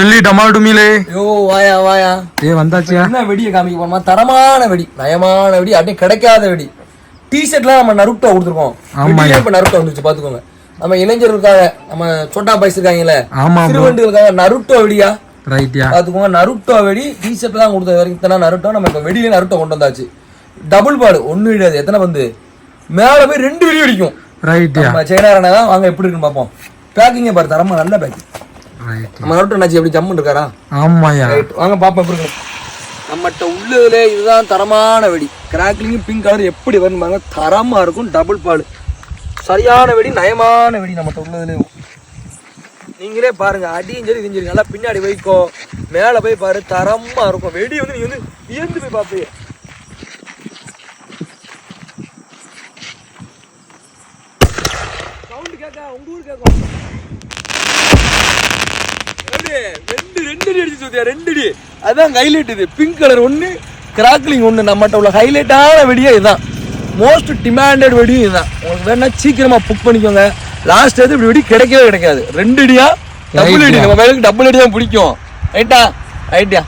டெல்லி டமால்டு மீலே யோ வாயா வாயா வந்தாச்சியா? என்ன வெடியை காமிக்க போனோமா? தரமான வெடி, நயமான வெடி, அப்படியே கிடைக்காத வெடி. டிஷர்ட்லாம் நம்ம நருட்டோ கொடுத்துருக்கோம். இப்ப நருட்டோ வந்துச்சு பாத்துக்கோங்க. நம்ம இளைஞர்களுக்காக, நம்ம சோட்டா பாய்ஸ் இருக்காங்கல்ல, சிறுவண்டுகளுக்காக நருட்டோ வெடியா பாத்துக்கோங்க. நருட்டோ வெடி டிஷர்ட் தான் கொடுத்தது வரைக்கும் நருட்டோ. நம்ம இப்ப வெடியில நருட்டோ கொண்டு வந்தாச்சு. டபுள் பாடு ஒண்ணு கிடையாது. எத்தனை வந்து மேல போய் 2 வெடி வெடிக்கும். நம்ம சைனாரனா தான். வாங்க எப்படி இருக்குன்னு பாப்போம். பேக்கிங்க பாரு, தரமா நல்ல பேக்கிங். நம்ம நருட்டோ என்னாச்சு, எப்படி ஜம்முன்னு இருக்காரா? ஆமாயா. வாங்க பாப்போம் எப்படி இருக்கு. நம்மகிட்ட உள்ளதுல இதுதான் தரமான வெடி. கிராக்லிங் பிங்க் கலர் எப்படி வரும்னு பாருங்க, தரமா இருக்கும். டபுள் பால் சரியான வெடி, நயமான வெடி நம்மகிட்ட உள்ளதுல. நீங்களே பாருங்க, அடியும் சரி இதுவும் சரி. நல்லா பின்னாடி வைக்கோ, மேல போய் பாரு, தரமா இருக்கும் வெடி. வந்து நீங்க வந்து வியந்து போய் பாப்பீங்க. சவுண்ட் கேட்க உங்க ஊர் கேட்கும். ரெண்டு அடி அடிச்சு சுத்தியா, 2 அடி. அதான் ஹைலைட். இது பிங்க் கலர் ஒண்ணு, கிராக்லிங் ஒண்ணு. நம்மகிட்ட உள்ள ஹைலைட்டான வெடியே இதுதான். மோஸ்ட் டிமாண்டட் வெடியும் இதுதான். உங்களுக்கு வேணா சீக்கிரமா புக் பண்ணிக்கோங்க. லாஸ்ட் இப்படி வெடி கிடைக்கவே கிடைக்காது. 2 அடியா, டபுள் அடி. நம்ம மேலுக்கு டபுள் அடி தான் பிடிக்கும். ரைட்டா ரைட்டியா.